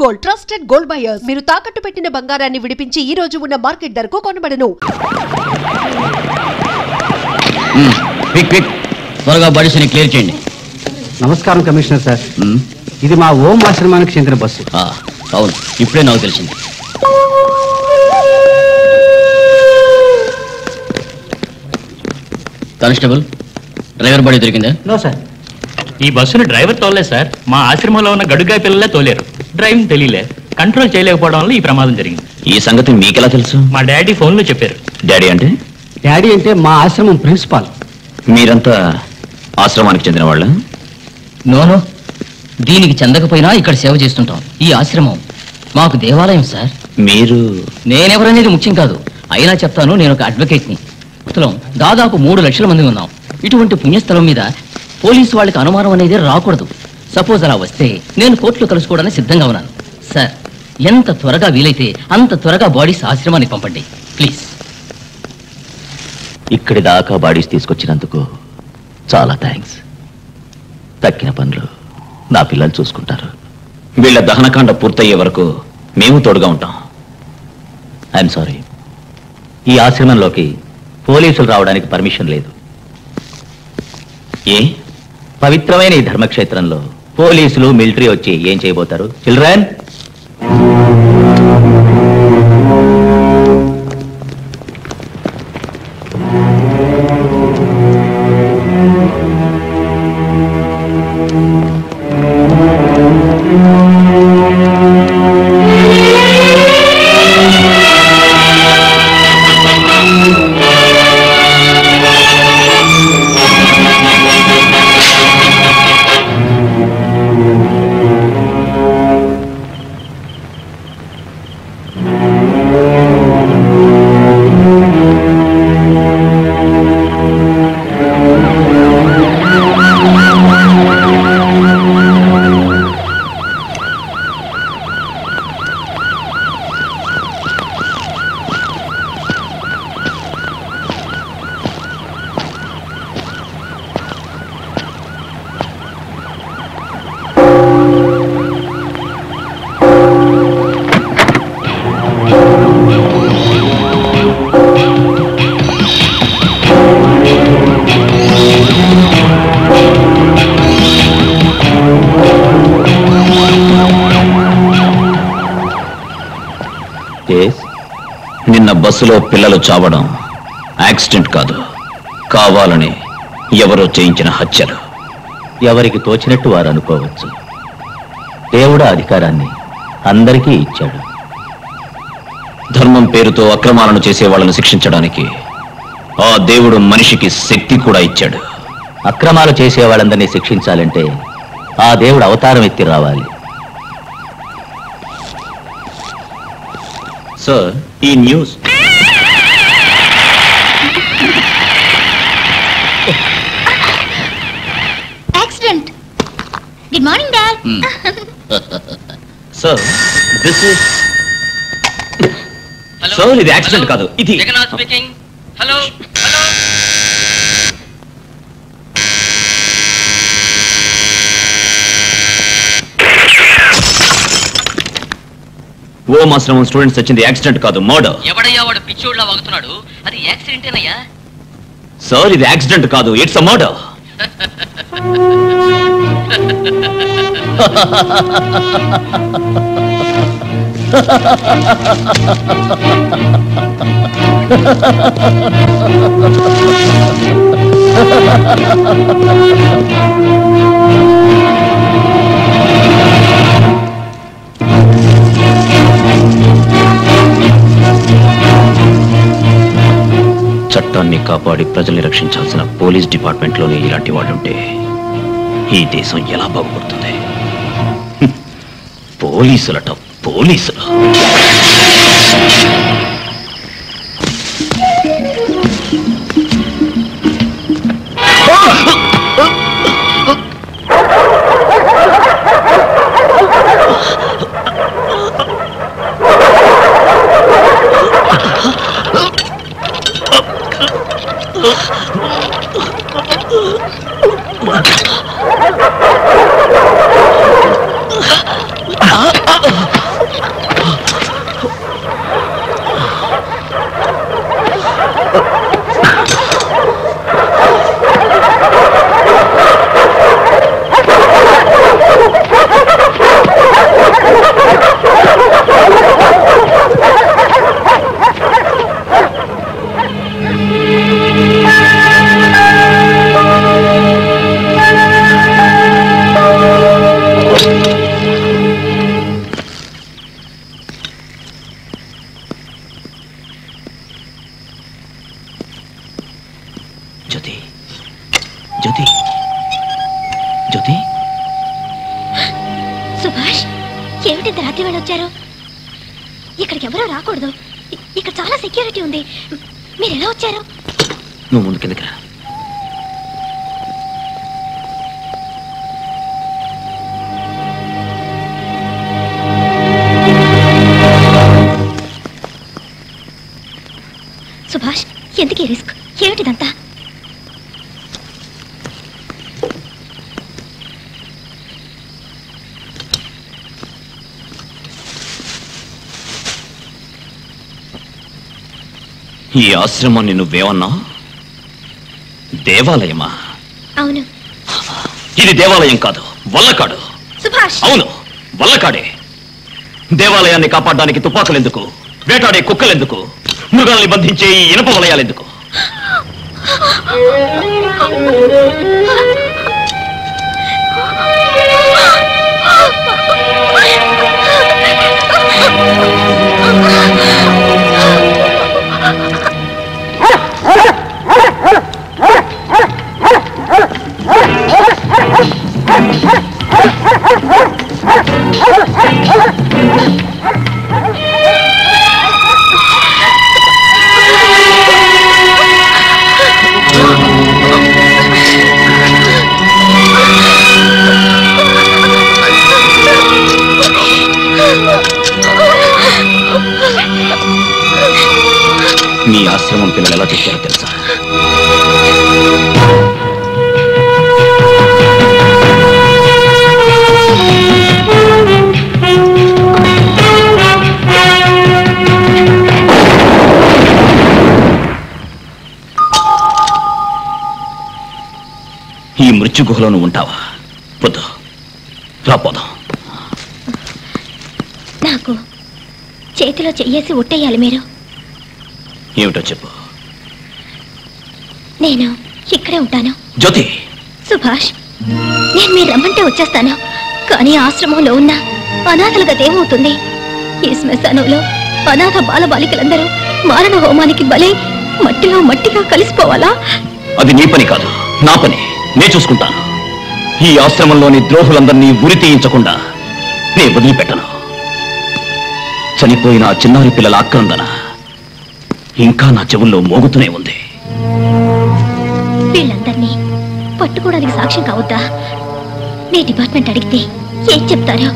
Gold trusted gold buyers. మీరు తాకట్టు పెట్టిన బంగారాన్ని విడిపించి ఈ రోజు ఉన్న మార్కెట్ ధరకు కొనబడను. త్వరగా బాడీస్ని క్లియర్ చేయండి. నమస్కారం కమిషనర్ సార్. ఇది మా ఓం ఆశ్రమానికి చెందిన బస్సు. అవును, ఇప్పుడే నాకు తెలిసింది. కానిస్టేబుల్, డ్రైవర్ బాడీ దొరికిందా? No sir. ఈ బస్సును డ్రైవర్ తోలలేదు సార్. మా ఆశ్రమంలో ఉన్న గడుగాయ పిల్లలే తోలేరు. డ్రైవింగ్ తెలియలే, కంట్రోల్ చేయలేకపోవడం వల్ల ఈ ప్రమాదం జరిగింది. ఈ సంగతి మీకెలా తెలుసు? మా డాడీ ఫోన్లో చెప్పారు. డాడీ అంటే? డాడీ అంటే మా ఆశ్రమం ప్రిన్సిపాల్. మీరంతా ఆశ్రమానికి చెందిన వాళ్ళ? నోనో, దీనికి చెందకపోయినా ఇక్కడ సేవ చేస్తుంటాం. ఈ ఆశ్రమం మాకు దేవాలయం సార్. మీరు? నేనెవరనేది ముఖ్యం కాదు, అయినా చెప్తాను. నేను ఒక అడ్వకేట్ని. దాదాపు 3 లక్షల మంది ఉన్నాం. ఇటువంటి పుణ్యస్థలం మీద పోలీసు వాళ్ళకి అనుమానం అనేది రాకూడదు. సపోజ్ అలా వస్తే నేను కోర్టులో కలుసుకోవడానికి సిద్ధంగా ఉన్నాను సార్. ఎంత త్వరగా వీలైతే అంత త్వరగా బాడీస్ ఆశ్రమానికి పంపండి ప్లీజ్. ఇక్కడి దాకా బాడీస్ తీసుకొచ్చినందుకు చాలా థ్యాంక్స్. తక్కిన పనులు నా పిల్లలు చూసుకుంటారు. వీళ్ళ దహనకాండ పూర్తయ్యే వరకు మేము తోడుగా ఉంటాం. ఐఎమ్ సారీ, ఈ ఆశ్రమంలోకి పోలీసులు రావడానికి పర్మిషన్ లేదు. ఏ పవిత్రమైన ఈ ధర్మక్షేత్రంలో పోలీసులు మిలిటరీ వచ్చి ఏం చేయబోతారు? చిల్డ్రన్, నిన్న బస్సులో పిల్లలు చావడం యాక్సిడెంట్ కాదు, కావాలని ఎవరో చేయించిన హత్యలు. ఎవరికి తోచినట్టు వారు అనుకోవచ్చు. దేవుడు అధికారాన్ని అందరికీ ఇచ్చాడు. ధర్మం పేరుతో అక్రమాలను చేసే వాళ్ళను శిక్షించడానికి ఆ దేవుడు మనిషికి శక్తి కూడా ఇచ్చాడు. అక్రమాలు చేసే వాళ్ళందరినీ శిక్షించాలంటే ఆ దేవుడు అవతారం ఎత్తి రావాలి. సార్, ఈ news accident. Good morning dad. Sir, this is sir, ఇది యాక్సిడెంట్ కాదు, ఇది Jagannath speaking. Hello hello. Om ఆశ్రమం స్టూడెంట్స్ వచ్చింది యాక్సిడెంట్ కాదు, మర్డర్. ఎవడయ్యా వాడు పిచ్చోడ్లా వాగుతున్నాడు? అది యాక్సిడెంటేనయ్యా సార్. ఇది యాక్సిడెంట్ కాదు, ఇట్స్ అ మర్డర్. చట్టాన్ని కాపాడి ప్రజల్ని రక్షించాల్సిన పోలీస్ డిపార్ట్మెంట్లోనే ఇలాంటి వాళ్ళుంటే ఈ దేశం ఎలా బాగుపడుతుంది? పోలీసులట, పోలీసులు. జ్యోతి జ్యోతి జ్యోతి సుభాష్, ఏమిటి ఇంత రాత్రి వేళ వచ్చారు? ఇక్కడికి ఎవరో రాకూడదు. ఇక్కడ చాలా సెక్యూరిటీ ఉంది. మీరు ఎలా వచ్చారు? నువ్వు ముందు కిందకి రా. సుభాష్, ఎందుకు ఈ రిస్క్? ఏమిటిదంతా? ఈ ఆశ్రమాన్ని నువ్వేమన్నా? దేవాలయమా? అవును. ఇది దేవాలయం కాదు, వల్లకాడు. సుభాష్! అవును, వల్లకాడే. దేవాలయాన్ని కాపాడడానికి తుపాకులెందుకు? వేటాడే కుక్కలెందుకు? మృగాల్ని బంధించే ఈ ఇనప వలయాలెందుకు? మీ ఆశ్రమం పిల్లలు ఎలా చెప్పారో తెలుసా? ఈ మృత్యు గుహలో నువ్వు ఉంటావా? వద్దు, రాపోదాం. నాకు చేతిలో చెయ్యేసి ఒట్టేయాలి మీరు. ఏమిటో చెప్పు. నేను ఇక్కడే ఉంటాను. జ్యోతి! సుభాష్, నేను మీరు రమ్మంటే వచ్చేస్తాను. కానీ ఆశ్రమంలో ఉన్న అనాథలుగా ఏమవుతుంది? ఈ శ్మశానంలో అనాథ బాలబాలికలందరూ మారణ హోమానికి బలై మట్టిలో మట్టిగా కలిసిపోవాలా? అది నీ పని కాదు, నా పని. నే చూసుకుంటాను. ఈ ఆశ్రమంలోని ద్రోహులందరినీ ఉరి తీయించకుండా నే వదిలిపెట్టను. చనిపోయిన ఆ చిన్నారి పిల్లల ఆక్రందన ఇంకా నా చెవుల్లో మోగుతూనే ఉంది. వీళ్ళందరినీ పట్టుకోవడానికి సాక్ష్యం కావద్దా? మీ డిపార్ట్మెంట్ అడిగితే ఏం చెప్తారో?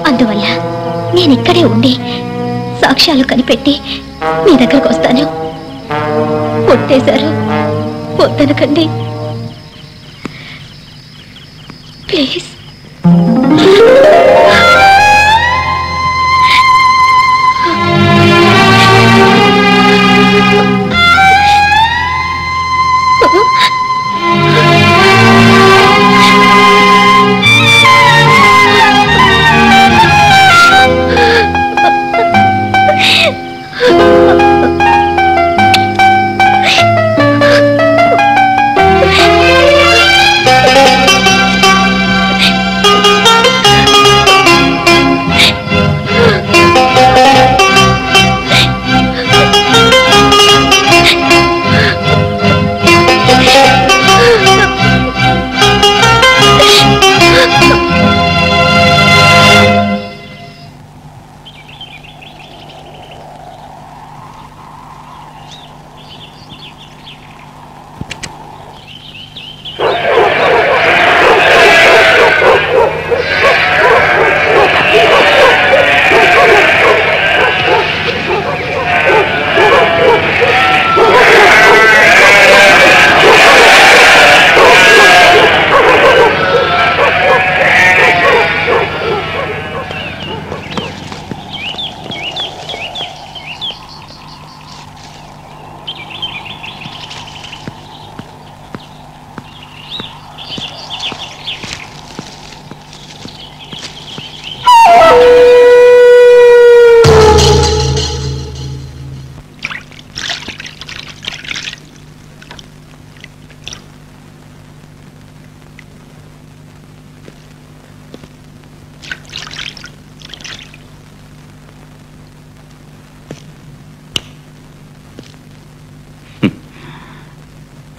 అందువల్ల నేను ఇక్కడే ఉండి సాక్ష్యాలు కనిపెట్టి మీ దగ్గరకు వస్తాను. ఒట్టేశారు, వద్దనకండి ప్లీజ్.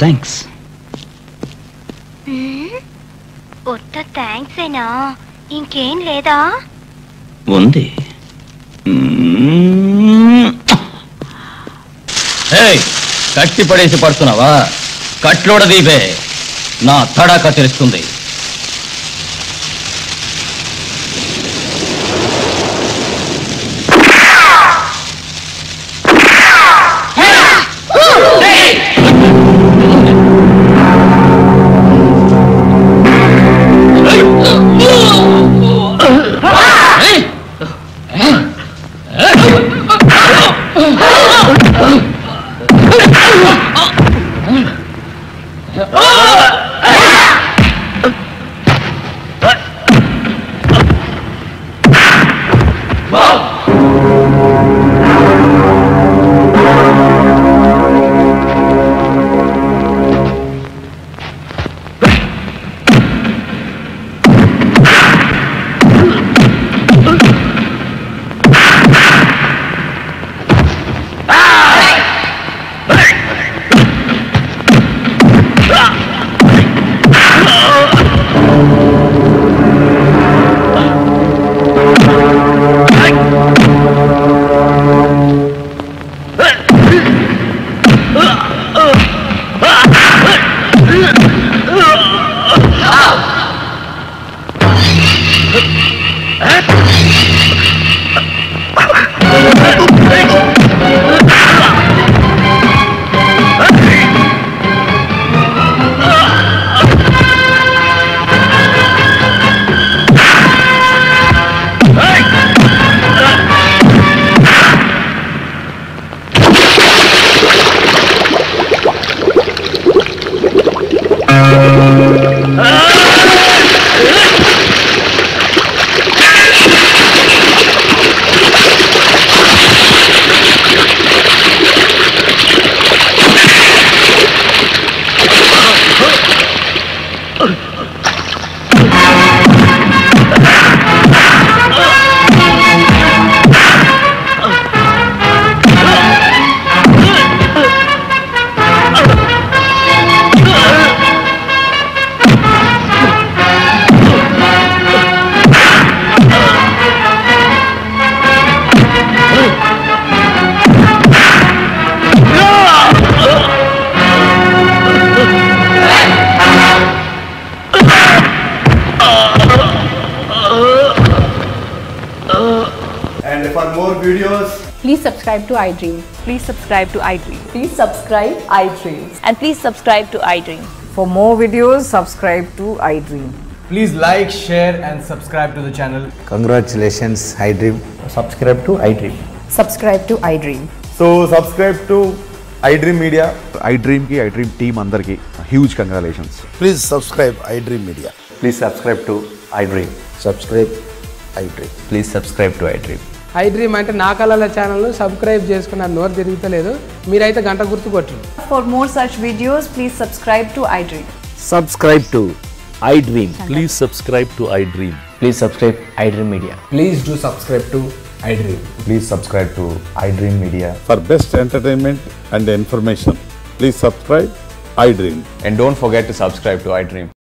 థ్యాంక్స్. ఒక్క థ్యాంక్స్ ఏనా, ఇంకేం లేదా? ఉంది. కట్టి పడేసి పడుతున్నావా? కట్లోడ దీపే నా తడాక తెలుస్తుంది. And for more videos, please subscribe to iDream. Please subscribe to iDream. Please subscribe iDream. And please subscribe to iDream. For more videos, subscribe to iDream. please like, share and subscribe to the channel. Congratulations, iDream. Subscribe to iDream. Subscribe to iDream. So subscribe to iDream Media. iDream ki iDream team andarki huge congratulations. Please subscribe iDream Media. Please subscribe to iDream. Subscribe iDream. Please subscribe to iDream. iDream అంటే నా కళల channel subscribe చేసుకున్న నోరు తిరుగుతలేదు, మీరైతే గంట గుర్తు కొట్టండి. For more such videos, please subscribe to iDream. Subscribe to iDream. Please subscribe to iDream. Please subscribe iDream Media. Please do subscribe to iDream. Please subscribe to iDream Media. For best entertainment and information, please subscribe iDream. And don't forget to subscribe to iDream.